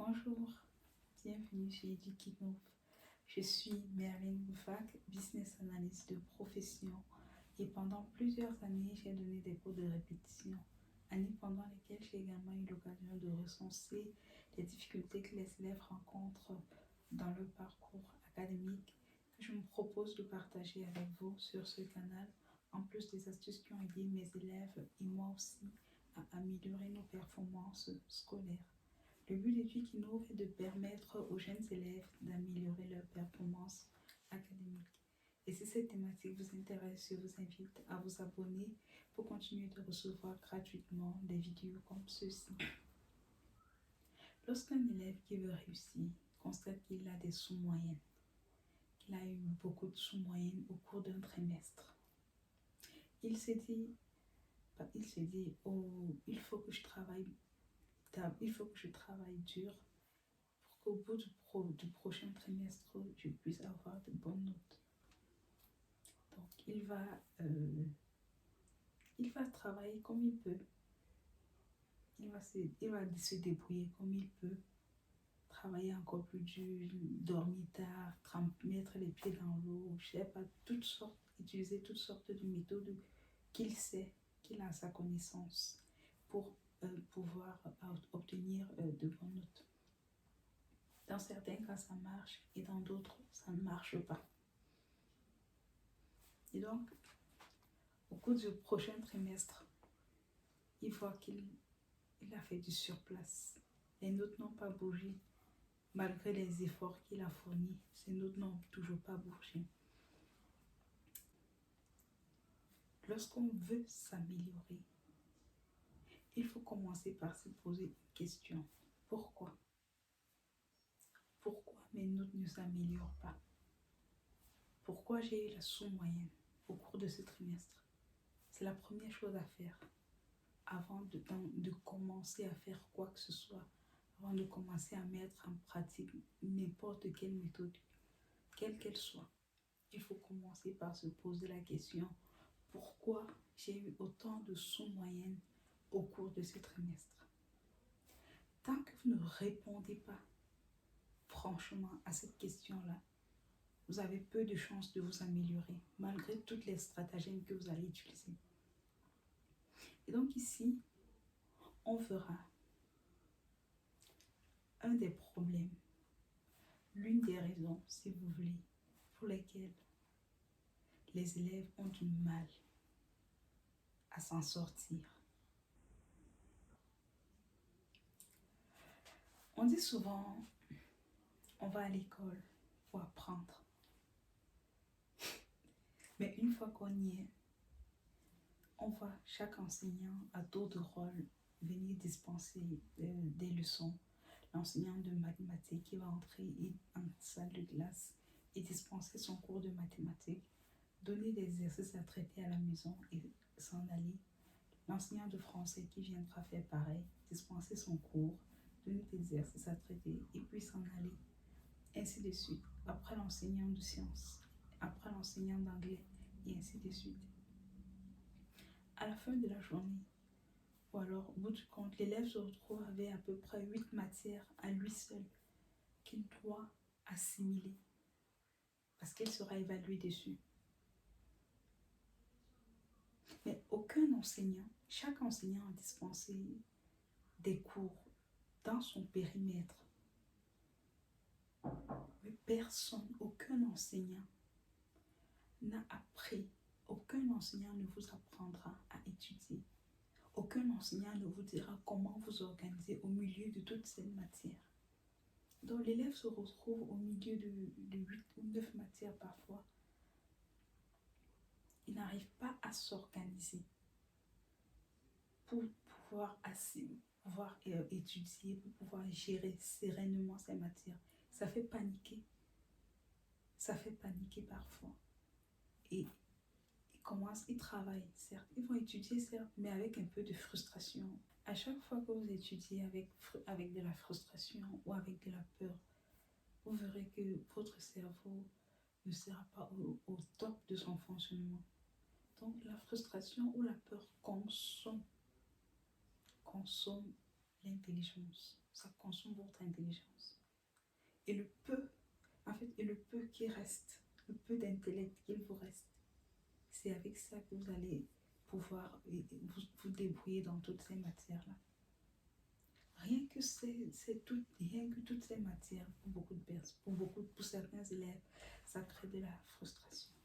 Bonjour, bienvenue chez Edukinov. Je suis Merlin Goufak, business analyst de profession et pendant plusieurs années, j'ai donné des cours de répétition, années pendant lesquelles j'ai également eu l'occasion de recenser les difficultés que les élèves rencontrent dans leur parcours académique que je me propose de partager avec vous sur ce canal, en plus des astuces qui ont aidé mes élèves et moi aussi à améliorer nos performances scolaires. Le but d'Edukinov est de permettre aux jeunes élèves d'améliorer leur performance académique. Et si cette thématique vous intéresse, je vous invite à vous abonner pour continuer de recevoir gratuitement des vidéos comme ceci. Lorsqu'un élève qui veut réussir constate qu'il a des sous-moyennes, qu'il a eu beaucoup de sous-moyennes au cours d'un trimestre, il se dit, oh, il faut que je travaille dur pour qu'au bout du prochain trimestre, je puisse avoir de bonnes notes. Donc, il va travailler comme il peut. Il va se débrouiller comme il peut. Travailler encore plus dur, dormir tard, mettre les pieds dans l'eau, je sais pas, utiliser toutes sortes de méthodes qu'il a à sa connaissance pour pouvoir obtenir de bonnes notes. Dans certains cas, ça marche et dans d'autres, ça ne marche pas. Et donc, au cours du prochain trimestre, il voit qu'il a fait du surplace. Les notes n'ont pas bougé. Malgré les efforts qu'il a fournis, ces notes n'ont toujours pas bougé. Lorsqu'on veut s'améliorer, il faut commencer par se poser une question. Pourquoi? Pourquoi mes notes ne s'améliorent pas? Pourquoi j'ai eu la sous-moyenne au cours de ce trimestre? C'est la première chose à faire avant de commencer à faire quoi que ce soit, avant de commencer à mettre en pratique n'importe quelle méthode, quelle qu'elle soit. Il faut commencer par se poser la question, pourquoi j'ai eu autant de sous-moyennes au cours de ce trimestre? Tant que vous ne répondez pas franchement à cette question-là, vous avez peu de chances de vous améliorer, malgré toutes les stratagèmes que vous allez utiliser. Et donc ici, on verra un des problèmes, l'une des raisons, si vous voulez, pour lesquelles les élèves ont du mal à s'en sortir. On dit souvent, on va à l'école pour apprendre. Mais une fois qu'on y est, on voit chaque enseignant à tour de rôle venir dispenser des leçons. L'enseignant de mathématiques qui va entrer en salle de classe et dispenser son cours de mathématiques, donner des exercices à traiter à la maison et s'en aller. L'enseignant de français qui viendra faire pareil, dispenser son cours, donner des exercices à traiter et puis s'en aller. Ainsi de suite. Après l'enseignant de sciences, après l'enseignant d'anglais et ainsi de suite. À la fin de la journée, ou alors au bout du compte, l'élève se retrouve avec à peu près 8 matières à lui seul qu'il doit assimiler parce qu'il sera évalué dessus. Mais aucun enseignant, chaque enseignant a dispensé des cours dans son périmètre. Mais personne, aucun enseignant n'a appris, aucun enseignant ne vous apprendra à étudier. Aucun enseignant ne vous dira comment vous organiser au milieu de toutes ces matières. Donc l'élève se retrouve au milieu de 8 ou 9 matières parfois. Il n'arrive pas à s'organiser pour pouvoir étudier, pour pouvoir gérer sereinement ces matières. Ça fait paniquer. Ça fait paniquer parfois. Et ils travaillent, certes. Ils vont étudier, certes, mais avec un peu de frustration. À chaque fois que vous étudiez avec de la frustration ou avec de la peur, vous verrez que votre cerveau ne sera pas au top de son fonctionnement. Donc, la frustration ou la peur consomme l'intelligence. Ça consomme votre intelligence. Et le peu, et le peu qui reste, le peu d'intellect qu'il vous reste, c'est avec ça que vous allez pouvoir vous débrouiller dans toutes ces matières-là. Rien que toutes ces matières, pour beaucoup de personnes, pour certains élèves, ça crée de la frustration.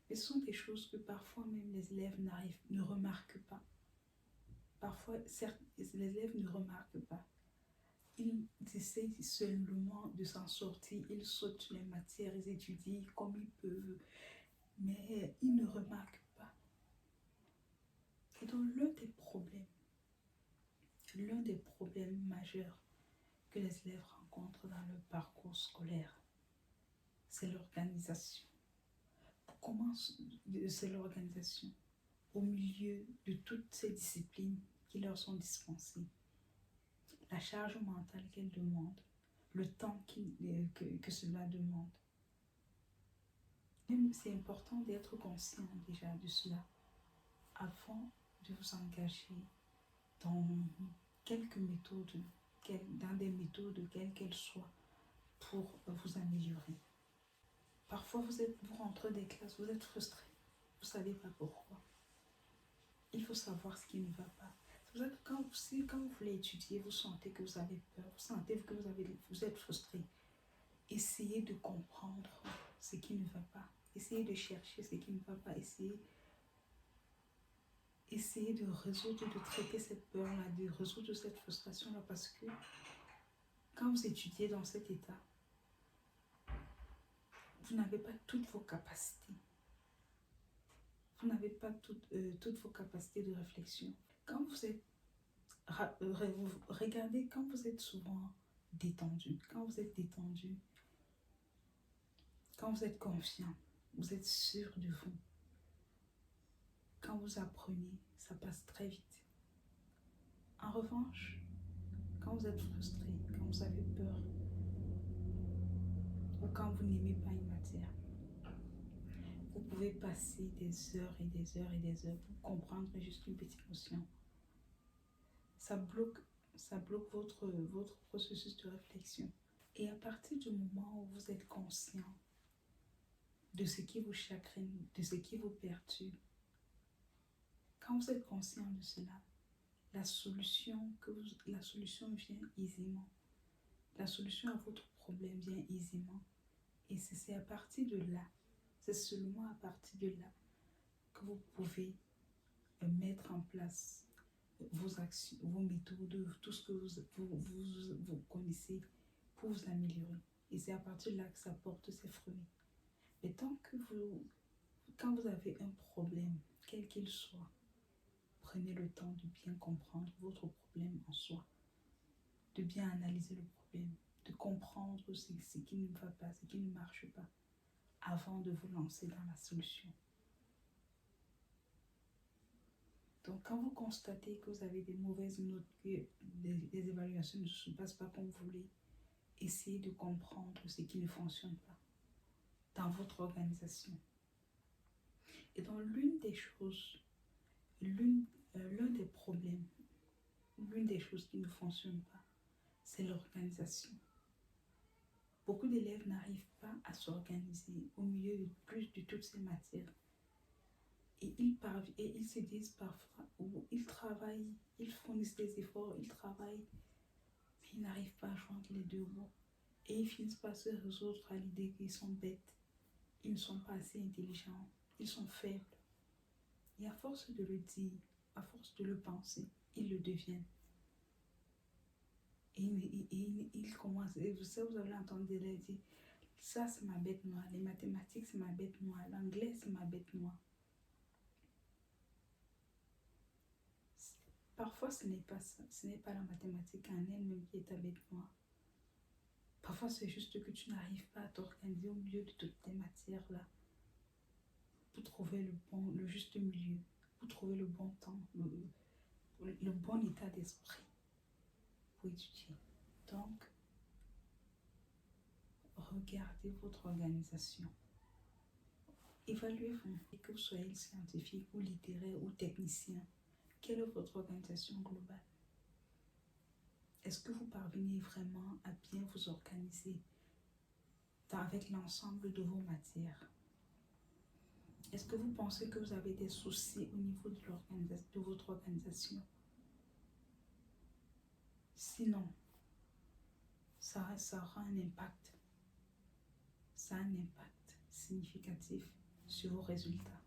Mais ce sont des choses que parfois même les élèves ne remarquent pas. Parfois, certes, les élèves ne remarquent pas. Ils essaient seulement de s'en sortir. Ils sautent sur les matières, ils étudient comme ils peuvent, mais ils ne remarquent pas. Et donc, l'un des problèmes majeurs que les élèves rencontrent dans leur parcours scolaire, c'est l'organisation. C'est l'organisation au milieu de toutes ces disciplines qui leur sont dispensées. La charge mentale qu'elles demandent, le temps que cela demande. C'est important d'être conscient déjà de cela avant de vous engager dans quelques méthodes, dans des méthodes quelles qu'elles soient pour vous améliorer. Parfois vous rentrez des classes, vous êtes frustré, vous ne savez pas pourquoi. Il faut savoir ce qui ne va pas. C'est pour ça que quand vous voulez étudier, vous sentez que vous avez peur, vous sentez que vous êtes frustré. Essayez de comprendre ce qui ne va pas. Essayez de chercher ce qui ne va pas. Essayez de résoudre, de traiter cette peur-là, de résoudre cette frustration-là, parce que quand vous étudiez dans cet état, vous n'avez pas toutes vos capacités. Vous n'avez pas toutes vos capacités de réflexion. Quand vous êtes, regardez, quand vous êtes souvent détendu, quand vous êtes confiant, vous êtes sûr de vous. Quand vous apprenez, ça passe très vite. En revanche, quand vous êtes frustré, quand vous avez peur, ou quand vous n'aimez pas une matière, vous pouvez passer des heures et des heures et des heures pour comprendre juste une petite notion. Ça bloque votre processus de réflexion. Et à partir du moment où vous êtes conscient de ce qui vous chagrine, de ce qui vous perturbe, quand vous êtes conscient de cela, la solution vient aisément. La solution à votre problème vient aisément. Et c'est à partir de là, c'est seulement à partir de là que vous pouvez mettre en place vos actions, vos méthodes, tout ce que vous connaissez pour vous améliorer. Et c'est à partir de là que ça porte ses fruits. Mais quand vous avez un problème, quel qu'il soit, prenez le temps de bien comprendre votre problème en soi, de bien analyser le problème, de comprendre ce qui ne va pas, ce qui ne marche pas, avant de vous lancer dans la solution. Donc, quand vous constatez que vous avez des mauvaises notes, que les évaluations ne se passent pas comme vous voulez, essayez de comprendre ce qui ne fonctionne pas dans votre organisation. Et dans l'un des problèmes, l'une des choses qui ne fonctionne pas, c'est l'organisation. Beaucoup d'élèves n'arrivent pas à s'organiser au milieu de toutes ces matières. Et ils se disent parfois, ou ils travaillent, ils fournissent des efforts, ils travaillent, mais ils n'arrivent pas à joindre les deux bouts. Et ils finissent par se résoudre à l'idée qu'ils sont bêtes, ils ne sont pas assez intelligents, ils sont faibles. Et à force de le dire, à force de le penser, ils le deviennent. Et ils commencent, et vous avez entendu des élèves dire, ça c'est ma bête noire, les mathématiques c'est ma bête noire, l'anglais c'est ma bête noire. Parfois, ce n'est pas ça. Ce n'est pas la mathématique en elle-même qui est ta bête noire. Parfois, c'est juste que tu n'arrives pas à t'organiser au milieu de toutes tes matières-là pour trouver le juste milieu, pour trouver le bon temps, le bon état d'esprit pour étudier. Donc, regardez votre organisation. Évaluez-vous, que vous soyez scientifique ou littéraire ou technicien. Quelle est votre organisation globale? Est-ce que vous parvenez vraiment à bien vous organiser avec l'ensemble de vos matières? Est-ce que vous pensez que vous avez des soucis au niveau de votre organisation? Sinon, ça aura un impact. Ça a un impact significatif sur vos résultats.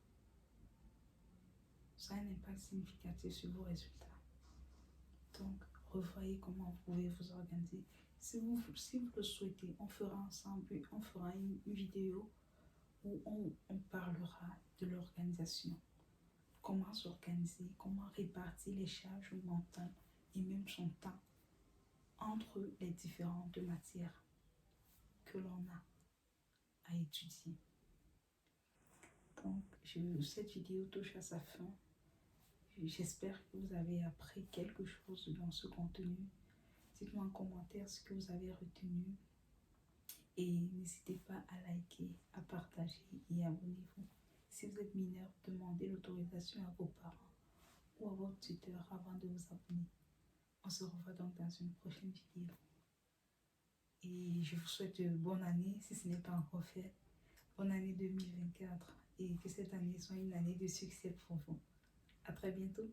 Ça a un impact significatif sur vos résultats. Donc, revoyez comment vous pouvez vous organiser. Si vous le souhaitez, on fera ensemble, on fera une vidéo où on parlera de l'organisation. Comment s'organiser, comment répartir les charges mentales et même son temps entre les différentes matières que l'on a à étudier. Donc, cette vidéo touche à sa fin. J'espère que vous avez appris quelque chose dans ce contenu. Dites-moi en commentaire ce que vous avez retenu. Et n'hésitez pas à liker, à partager et abonnez-vous. Si vous êtes mineur, demandez l'autorisation à vos parents ou à votre tuteur avant de vous abonner. On se revoit donc dans une prochaine vidéo. Et je vous souhaite une bonne année si ce n'est pas encore fait. Bonne année 2024 et que cette année soit une année de succès pour vous. À très bientôt.